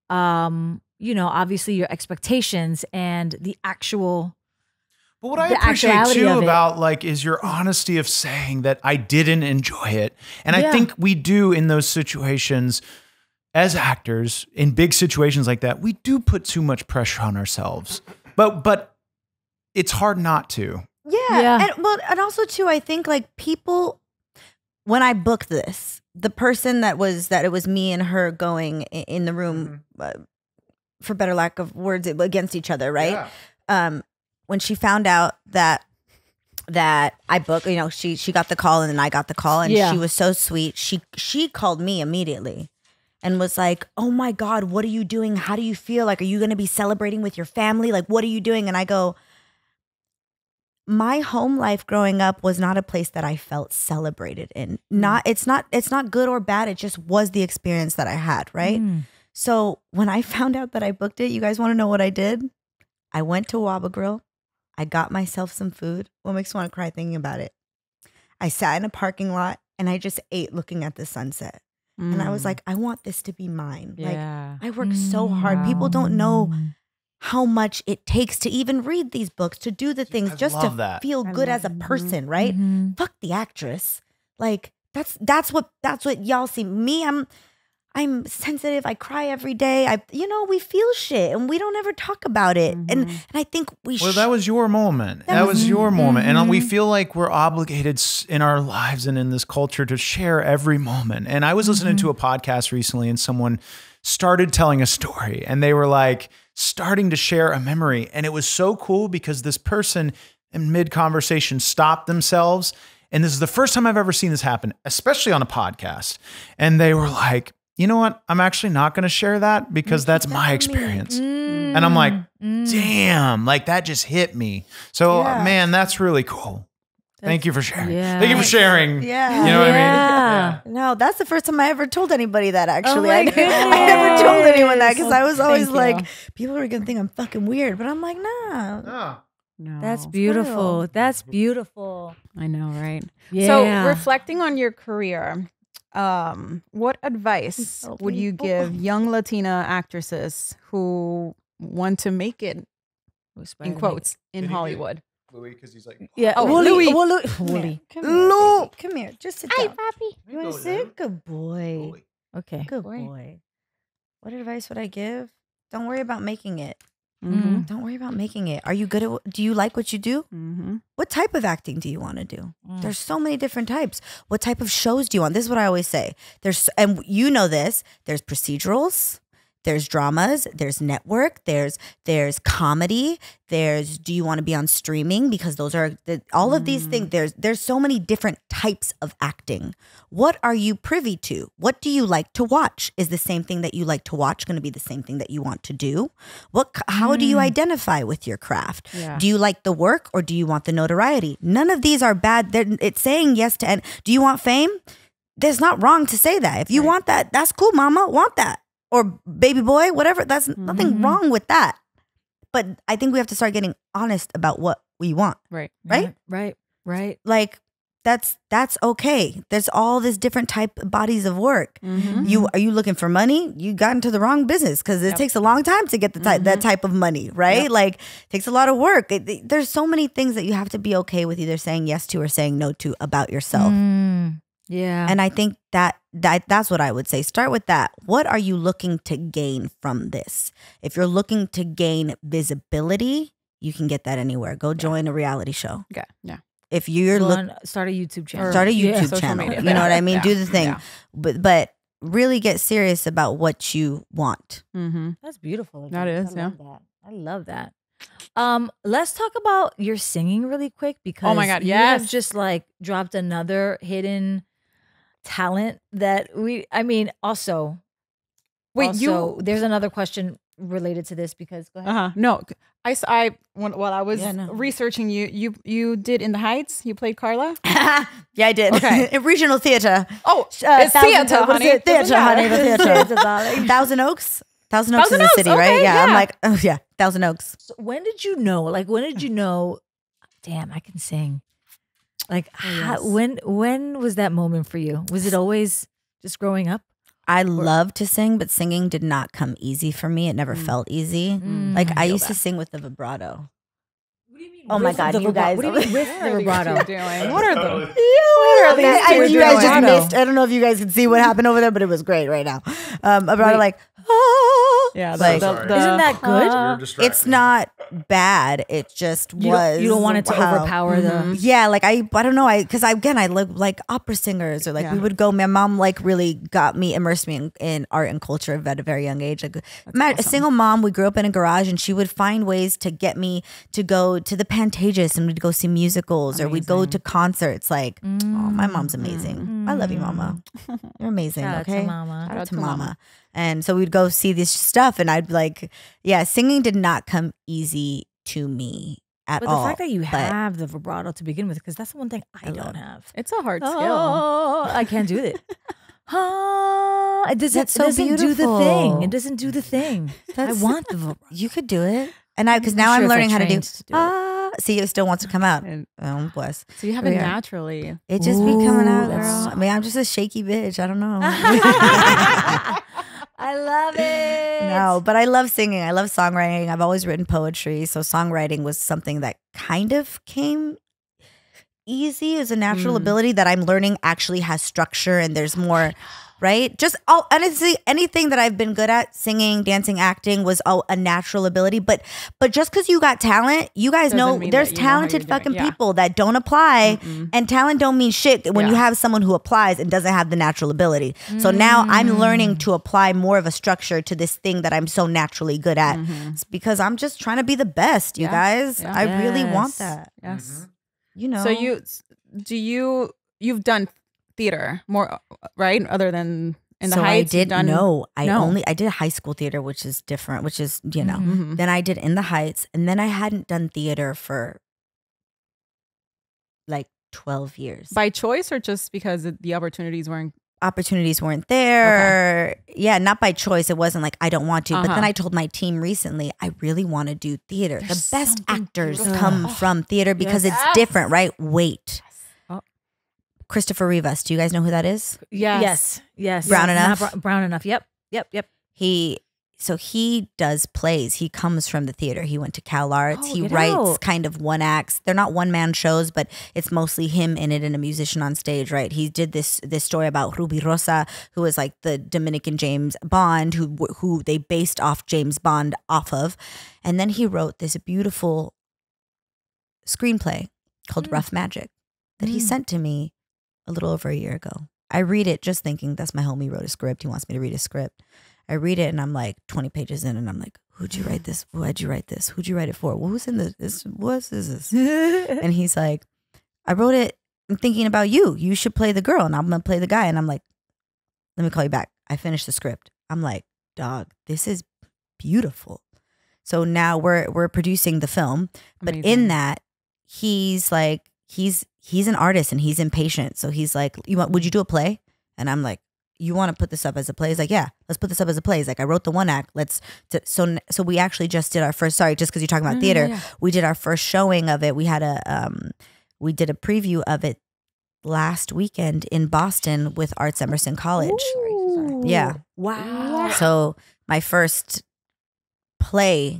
obviously your expectations and the actual. But what I appreciate too about is your honesty of saying that I didn't enjoy it. And I think we do in those situations as actors in big situations like that, we do put too much pressure on ourselves, but it's hard not to. Yeah. And also too, I think people, when I booked this, the person that it was me and her going in the room, for better lack of words, against each other, right? Yeah. When she found out that I booked, she got the call and then I got the call, and she was so sweet. She called me immediately and was like, "Oh my God, what are you doing? How do you feel? Like, are you going to be celebrating with your family? Like, what are you doing?" And I go, my home life growing up was not a place that I felt celebrated in. It's not good or bad. It just was the experience that I had, right? So when I found out that I booked it, you guys want to know what I did? I went to Waba Grill. I got myself some food. What makes me want to cry thinking about it? I sat in a parking lot and I just ate looking at the sunset. And I was like, I want this to be mine. Yeah. Like, I worked so hard. People don't know how much it takes to even read these books, to do the things, just to feel good as a person, right? Fuck the actress. Like that's what y'all see. Me, I'm sensitive. I cry every day. We feel shit and we don't ever talk about it. And I think we should. Well, that was your moment. That was your moment. And we feel like we're obligated in our lives and in this culture to share every moment. And I was listening to a podcast recently and someone started telling a story and they were like starting to share a memory. And it was so cool because this person in mid-conversation stopped themselves. And this is the first time I've ever seen this happen, especially on a podcast. And they were like, you know what? I'm actually not going to share that because that's my experience. And I'm like, damn, like that just hit me. So man, that's really cool. Thank you for sharing. Yeah. Thank you for sharing. Yeah. You know what I mean? Yeah. No, that's the first time I ever told anybody that, actually. I never told anyone that because I was always like, people are going to think I'm fucking weird. But I'm like, nah. No. That's beautiful. Real. That's beautiful. I know, right? Yeah. So reflecting on your career, what advice would you give young Latina actresses who want to make it, in quotes, in Hollywood? Louis, because he's like, Louis. Come here. Just sit down. Hi, Papi. You want to sit? Good boy. Louis. Okay. Good boy. What advice would I give? Don't worry about making it. Don't worry about making it. Are you good at do you like what you do? What type of acting do you want to do? There's so many different types. What type of shows do you want? This is what I always say. And you know this. There's procedurals. There's dramas, there's network, there's comedy, there's do you want to be on streaming, because those are all of these things. There's so many different types of acting. What are you privy to? What do you like to watch? Is the same thing that you like to watch going to be the same thing that you want to do? How do you identify with your craft? Yeah. Do you like the work or do you want the notoriety? None of these are bad. It's saying yes to. Do you want fame? There's not wrong to say that. If you want that, that's cool, mama. Want that. Or baby boy, whatever. That's nothing wrong with that. But I think we have to start getting honest about what we want. Right. Like that's okay. There's all this different type of bodies of work. Are you looking for money? You got into the wrong business, because it takes a long time to get that type of money, right? Like it takes a lot of work. There's so many things that you have to be okay with either saying yes to or saying no to about yourself. Yeah. And I think that's what I would say. Start with that. What are you looking to gain from this? If you're looking to gain visibility, you can get that anywhere. Go join a reality show. Yeah. If you're start a YouTube channel. Start a YouTube channel. You know what I mean? Do the thing. Yeah. But really get serious about what you want. That's beautiful. That is, I love that. Let's talk about your singing really quick, because oh my God, you have just like dropped another hidden talent that also there's another question related to this, because go ahead. No, while I was researching you did In the Heights. You played Carla. Yeah, I did. Okay. In regional theater. Oh, it's theater, honey. Theater, honey. Theater. Thousand Oaks. Thousand Oaks is the city, okay, right? Yeah. Yeah. I'm like, oh yeah, Thousand Oaks. So when did you know? Like, when did you know? Damn, I can sing. Like, when was that moment for you? Was it always just growing up? I love to sing, but singing did not come easy for me. It never felt easy. Like I used to sing with the vibrato. What do you mean? Oh my God, you guys! What do you mean with the vibrato? What are those? You guys just missed. I don't know if you guys can see what happened over there, but it was great right now. Vibrato, like. Yeah, like, isn't that good? It's not bad. It just was. You don't want it to overpower the. Yeah, like I don't know. Because I look like opera singers, or like we would go. My mom like really immersed me in art and culture at a very young age. Like a single mom, we grew up in a garage, and she would find ways to get me to go to the Pantages, and we'd go see musicals, or we'd go to concerts. Like, oh, my mom's amazing. I love you, mama. You're amazing. Shout okay, out to mama. Shout out to mama. And so we'd go see this stuff, and I'd be like, yeah, singing did not come easy to me at all. But the fact that you have the vibrato to begin with, because that's the one thing I don't have. It's a hard skill. I can't do it. It doesn't do the thing. It doesn't do the thing. I want the vibrato. You could do it. And because now I'm learning how to do see, it still wants to come out. Oh, bless. So you have it naturally. It just be coming out, girl. I mean, I'm just a shaky bitch. I don't know. I love it. No, but I love singing. I love songwriting. I've always written poetry. So songwriting was something that kind of came easy as a natural ability that I'm learning actually has structure, and there's more, right? Just honestly, anything that I've been good at, singing, dancing, acting, was a natural ability. But just because you got talent, you guys know there's talented fucking people that don't apply, and talent don't mean shit when you have someone who applies and doesn't have the natural ability. So now I'm learning to apply more of a structure to this thing that I'm so naturally good at. It's because I'm just trying to be the best, you guys. I really want that. Yes. You know. So you've done theater more, right? Other than in the Heights? I did high school theater, which is different, which is, you know, then I did In the Heights, and then I hadn't done theater for like 12 years. By choice, or just because the opportunities weren't there? Okay. Yeah, not by choice. It wasn't like I don't want to. But then I told my team recently, I really want to do theater. The best actors come from theater because it's different, right? Wait. Christopher Rivas. Do you guys know who that is? Yes. Brown enough? Brown enough. Yep. He does plays. He comes from the theater. He went to Cal Arts. He writes kind of one acts. They're not one man shows, but it's mostly him in it and a musician on stage, right? He did this story about Ruby Rosa, who was like the Dominican James Bond, who they based off James Bond off of. And then he wrote this beautiful screenplay called Rough Magic that he sent to me a little over a year ago. I read it just thinking, that's my homie wrote a script. He wants me to read a script. I read it and I'm like 20 pages in and I'm like, who'd you write this? Why'd you write this? Who'd you write it for? Well, who's in this? What is this? And he's like, I wrote it thinking about you. You should play the girl and I'm going to play the guy. And I'm like, let me call you back. I finished the script. I'm like, dog, this is beautiful. So now we're producing the film. But in that, he's like, he's an artist and he's impatient. So he's like, would you do a play? And I'm like, you want to put this up as a play? He's like, yeah, let's put this up as a play. He's like, I wrote the one act. So we actually just did our first, sorry, just because you're talking about theater, we did our first showing of it. We had we did a preview of it last weekend in Boston with Arts Emerson College. Ooh. Yeah. Wow. So my first play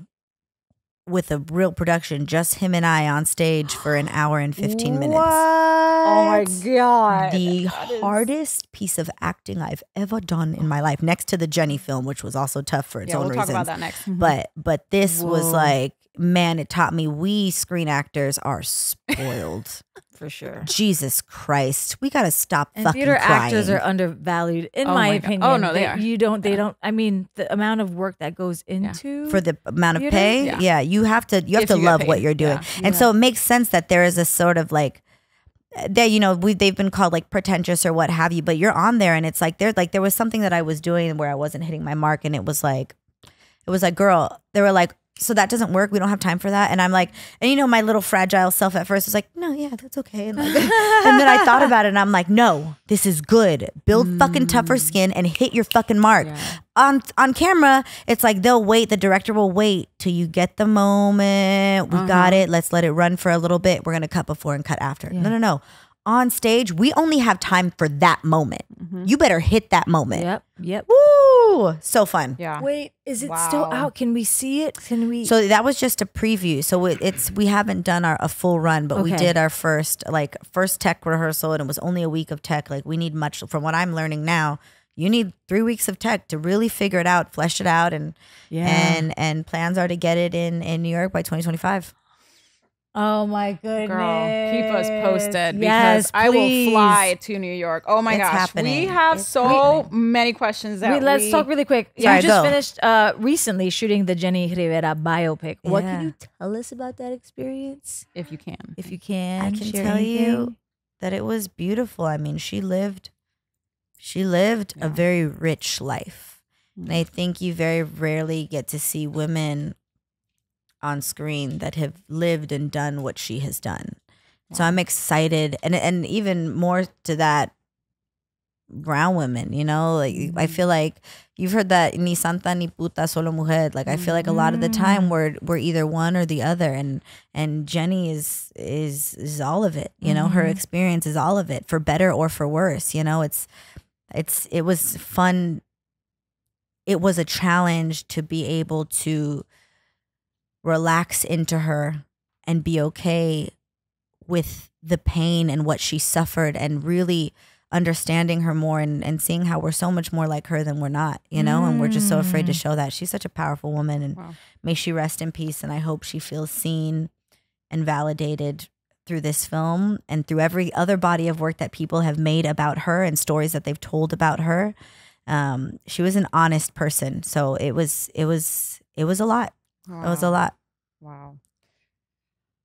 with a real production, just him and I on stage for an hour and 15 minutes. Oh my God. The hardest piece of acting I've ever done in my life, next to the Jenny film, which was also tough for its own reasons. We'll talk about that next. But this was like, man, it taught me we screen actors are spoiled. For sure. Jesus Christ. We got to stop and fucking theater crying. actors are undervalued, in my opinion. Oh, no, they are. They don't, I mean, the amount of work that goes into. For the amount of theater? pay? You have to love what you're doing. And so it makes sense that there is a sort of like, they've been called like pretentious or what have you, but you're on there and it's like, there was something that I was doing where I wasn't hitting my mark and it was like, girl, they were like, so that doesn't work. We don't have time for that. And I'm like, and my little fragile self at first was like, no, yeah, that's okay. And, and then I thought about it and I'm like, no, this is good. Build fucking tougher skin and hit your fucking mark. Yeah. On camera, it's like the director will wait till you get the moment. We got it. Let's let it run for a little bit. We're going to cut before and cut after. Yeah. No. On stage, we only have time for that moment. You better hit that moment. Yep. Woo! So fun. Yeah. Wait, is it still out? Can we see it? So that was just a preview. So we haven't done a full run, but we did our first tech rehearsal, and it was only a week of tech. Like we need much from what I'm learning now. You need 3 weeks of tech to really figure it out, flesh it out, and plans are to get it in New York by 2025. Oh my goodness. Girl, keep us posted because I will fly to New York. Oh my gosh. Happening. We have many questions that let's talk really quick. Sorry, you just finished recently shooting the Jenny Rivera biopic. What can you tell us about that experience? If you can. If you can. I can tell you that it was beautiful. I mean, she lived a very rich life. And I think you very rarely get to see women on screen that have lived and done what she has done. So I'm excited. And even more to that, brown women, like I feel like you've heard that ni santa ni puta solo mujer. Like I feel like a lot of the time we're either one or the other, and Jenny is all of it. Her experience is all of it, for better or for worse. It was fun. It was a challenge to be able to relax into her and be okay with the pain and what she suffered, and really understanding her more and seeing how we're so much more like her than we're not, and we're just so afraid to show that. She's such a powerful woman, and may she rest in peace. And I hope she feels seen and validated through this film and through every other body of work that people have made about her and stories that they've told about her. She was an honest person. So it was a lot. Wow. It was a lot. Wow.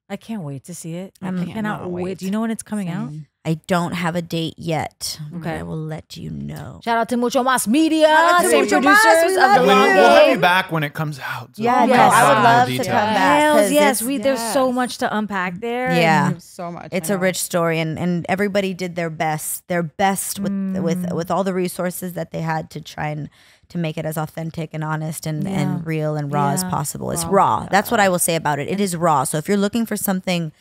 I can't wait to see it. I cannot wait. Do you know when it's coming out? I don't have a date yet. Okay. I will let you know. Shout out to Mucho Mas Media, same producers of the Long We'll have you Game. back when it comes out. So Yeah, we'll yes. talk I would about love more to detail. come back. Hells yes, it's- there's so much to unpack there. Yeah. So much. It's a rich story, and everybody did their best with all the resources that they had to try and to make it as authentic and honest and real and raw as possible. It's raw. That's what I will say about it. It is raw. So if you're looking for something,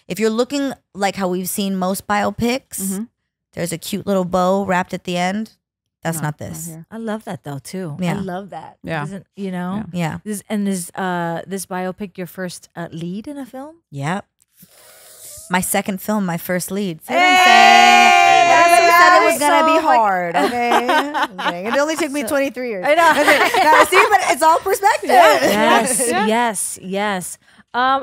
if you're looking like how we've seen most biopics, there's a cute little bow wrapped at the end. That's not this. I love that though too. Yeah. I love that. Yeah. Isn't, Yeah. Is this biopic your first lead in a film? Yep. My second film, my first lead. See what Hey! I'm saying? Everybody said it was So, gonna be like- hard. Okay, I'm kidding. It only took me 23 years. I know. Now, see, but it's all perspective. Yes.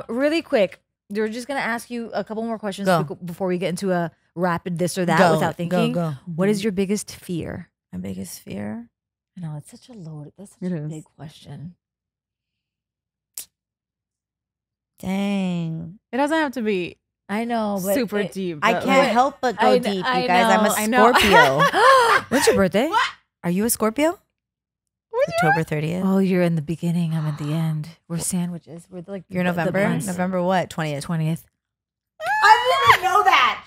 Really quick, we're just gonna ask you a couple more questions before we get into a rapid this or that without thinking. Go. What is your biggest fear? My biggest fear? I know it's such a load. That's such a big question. Dang. It doesn't have to be. I know, but super deep. I can't help but go deep, you guys. I'm a Scorpio. When's your birthday? What? Are you a Scorpio? October 30th. Oh, you're in the beginning. I'm at the end. We're sandwiches. We're like you're November. November what? 20th. 20th. I didn't know that.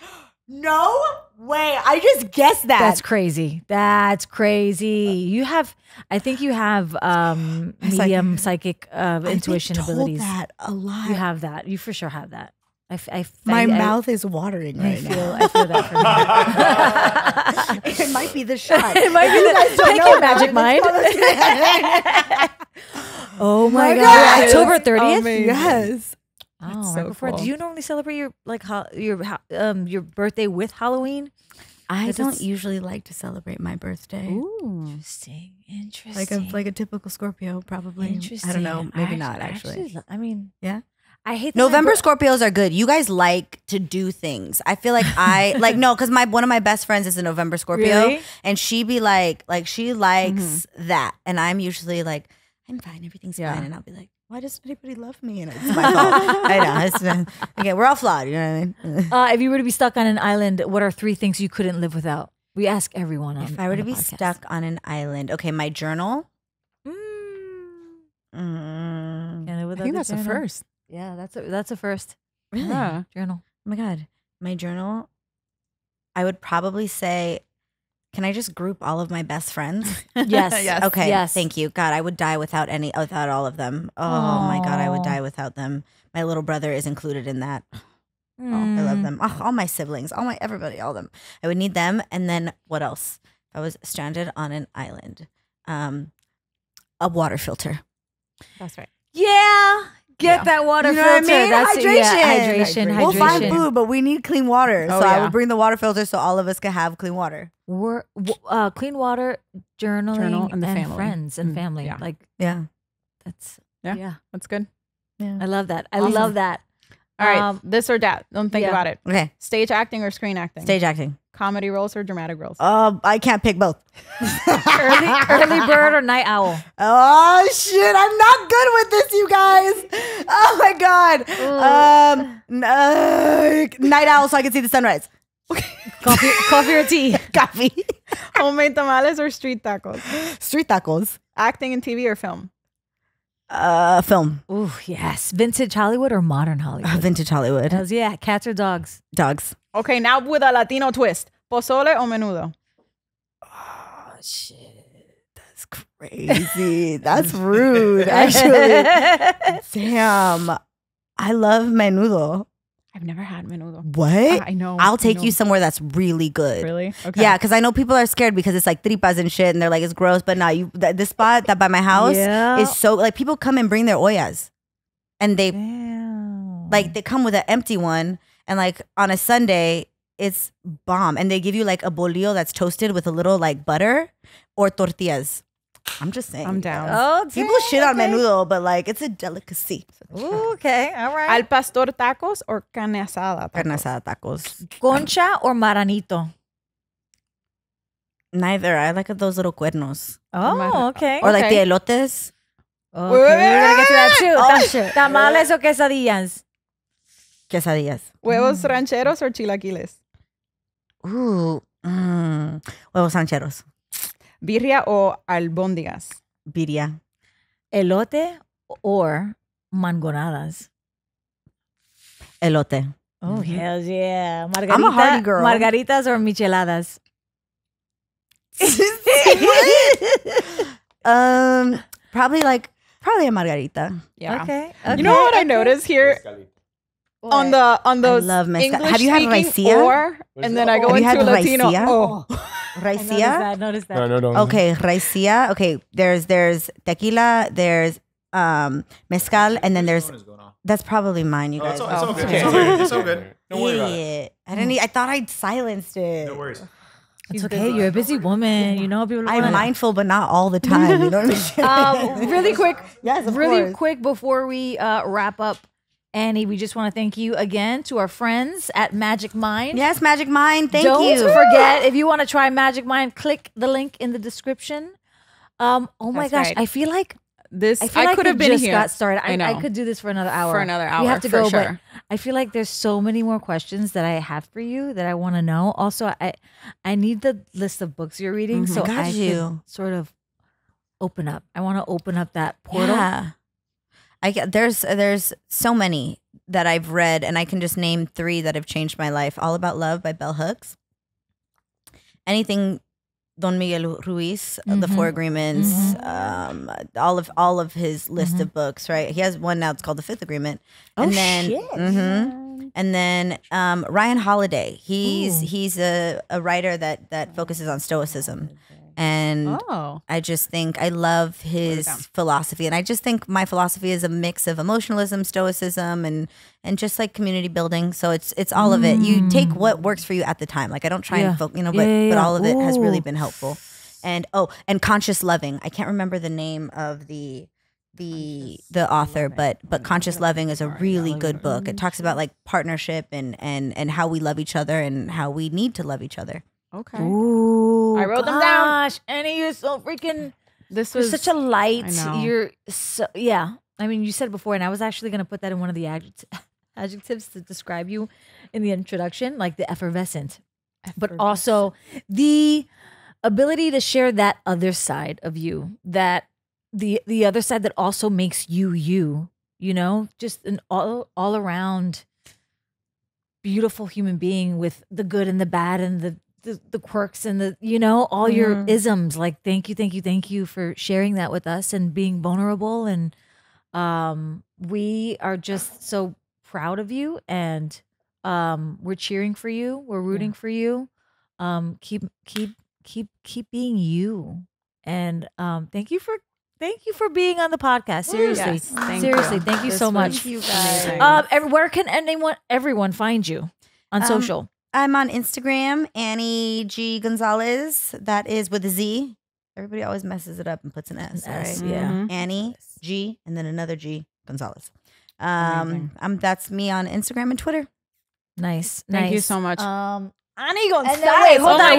No way. I just guessed that. That's crazy. That's crazy. You have, I think you have medium psychic intuition abilities. That a lot. You have that. You for sure have that. My mouth is watering right now. I feel that for me. It might be the shot. It might be the guys don't know magic mind. Oh my God. October 30th? Amazing. Yes. Oh, so right before. cool. Do you normally celebrate your your birthday with Halloween? I don't usually like to celebrate my birthday. Ooh. Interesting. Like a typical Scorpio, probably. Interesting. I don't know. Maybe not actually. I mean, yeah. I hate November Scorpios are good. You guys like to do things. I feel like because one of my best friends is a November Scorpio, really? And she be like she likes that, and I'm usually like, I'm fine, everything's fine, and I'll be like, why doesn't anybody love me? And it's my fault. I know. Okay, we're all flawed. You know what I mean? If you were to be stuck on an island, what are 3 things you couldn't live without? We ask everyone. If I were to be stuck on an island, okay, my journal. I think that's a first. Yeah, that's a first. Really? Yeah. Journal. Oh my God. My journal, I would probably say, can I just group all of my best friends? Yes. Yes. Okay. Yes. Thank you. God, I would die without all of them. Oh my God, I would die without them. My little brother is included in that. Oh, I love them. Oh, all my siblings, everybody, all of them. I would need them. And then what else? If I was stranded on an island, a water filter. That's right. Yeah. Get that water filter. What I mean? That's Hydration. We'll find food, but we need clean water. Oh, so I yeah. would bring the water filter so all of us can have clean water. Clean water, journaling, Journal, and the family. friends and family. Yeah. Like Yeah. that's Yeah. That's good. Yeah. I love that. I Awesome. love that. All right. This or that. Don't think about it. Okay. Stage acting or screen acting? Stage acting. Comedy roles or dramatic roles? I can't pick both. early bird or night owl? Oh shit! I'm not good with this, you guys. Oh my God. Night owl, so I can see the sunrise. Coffee or tea? Coffee. Homemade tamales or street tacos? Street tacos. Acting in TV or film? Film. Ooh, yes. Vintage Hollywood or modern Hollywood? Vintage Hollywood. Hells yeah. Cats or dogs? Dogs. Okay, now with a Latino twist. Pozole or menudo? Oh shit. That's crazy. That's rude, actually. Damn. I love menudo. I've never had menudo. What? I know. I'll take you somewhere that's really good. Really? Okay. Yeah, because I know people are scared because it's like tripas and shit, and they're like, it's gross. But no, this spot that by my house is so like people come and bring their ollas, and they they come with an empty one, and like on a Sunday it's bomb, and they give you like a bolillo that's toasted with a little like butter or tortillas. I'm just saying. I'm down. Oh, People shit on menudo, but like it's a delicacy. Ooh, okay, all right. Al pastor tacos or carne asada tacos? Carne asada tacos. Concha or maranito? Neither. I like those little cuernos. Oh, okay. Or like Okay. the elotes. Okay, we're gonna get to that too. Oh, shit. Tamales or quesadillas? Quesadillas. Huevos rancheros or chilaquiles? Ooh. Huevos rancheros. Birria o albóndigas? Birria. Elote or mangonadas? Elote. Oh, hell yeah. Margarita, I'm a hearty girl. Margaritas or micheladas? Probably a margarita. Yeah. Okay. You know what I noticed here on those I love mezcal. English Have you had speaking raicilla? or and then I go Have you into had Latino. raicilla? Oh, Raicilla? I noticed that. No. Okay, raicilla. Okay, there's tequila, there's mezcal, and then there's that's probably mine, you guys. It's all good. okay. It's all good. It's all good. Don't worry about it. Idiot. I thought I'd silenced it. No worries. It's okay. You're a busy woman. You know, people I'm wanna- mindful, but not all the time. You know what I mean? Really quick. Yes, of really course. quick before we wrap up, Annie, we just want to thank you again to our friends at Magic Mind. Yes, Magic Mind. Thank Don't you. forget, if you want to try Magic Mind, click the link in the description. Oh my gosh, right. I feel like this. I could have been just here. got started. I know. I could do this for another hour. We have to go, sure. but I feel like there's so many more questions that I have for you that I want to know. Also, I need the list of books you're reading, so I can sort of open up. I want to open up that portal. Yeah. There's so many that I've read, and I can just name 3 that have changed my life. All About Love by Bell Hooks. Anything Don Miguel Ruiz, The 4 Agreements, all of his list of books, right? He has one now, it's called The 5th Agreement. And and then Ryan Holiday. He's a writer that focuses on stoicism. And I just think I love his philosophy. And I just think my philosophy is a mix of emotionalism, stoicism, and just like community building. So it's all of it. You take what works for you at the time. Like I don't try and but all of it has really been helpful. And Conscious Loving. I can't remember the name of the author, but Conscious Loving is a really good book. It talks about like partnership and how we love each other and how we need to love each other. Okay. Ooh, I wrote them down. Annie, you're so freaking. This was was such a light. I know. You're so I mean, you said it before, and I was actually going to put that in one of the adjectives to describe you in the introduction, like the effervescent, but also the ability to share that other side of you, that the other side that also makes you. You know, just an all around beautiful human being with the good and the bad and the quirks and all your isms. Like thank you for sharing that with us and being vulnerable, and we are just so proud of you, and we're cheering for you, we're rooting for you. Keep being you, and thank you for being on the podcast. Seriously, yes, thank you so much. Thank you guys. Where can everyone find you on social? I'm on Instagram, Annie G Gonzalez. That is with a Z. Everybody always messes it up and puts an S. S, right? yeah. Annie G and then another G Gonzalez. That's me on Instagram and Twitter. Nice. Thank you so much. Annie Gonzalez. Wait, hold on.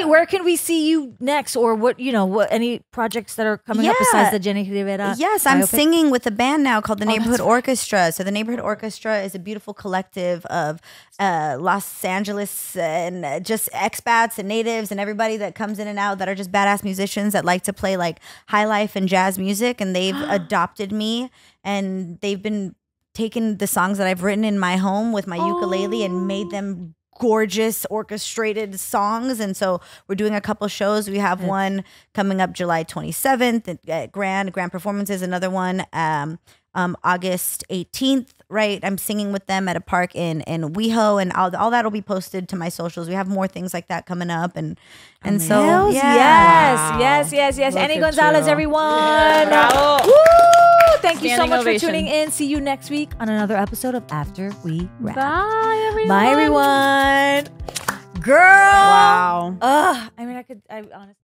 Where can we see you next, or what any projects that are coming up besides the Jaina and Gabriella? Yes, I'm singing with a band now called the Neighborhood right. Orchestra. So the Neighborhood Orchestra is a beautiful collective of Los Angeles and just expats and natives and everybody that comes in and out that are just badass musicians that like to play like high life and jazz music, and they've adopted me, and they've been taking the songs that I've written in my home with my ukulele and made them gorgeous orchestrated songs. And so we're doing a couple shows. We have one coming up July 27th at Grand Performances, another one August 18th, right? I'm singing with them at a park in WeHo, and all that will be posted to my socials. We have more things like that coming up, and so yes. Look Annie at Gonzalez, you. everyone. Bravo. Woo! Thank you so Standing much ovation. for tuning in. See you next week on another episode of After We Wrap. Bye, everyone. Bye, everyone. Girl. Wow. I mean, I honestly.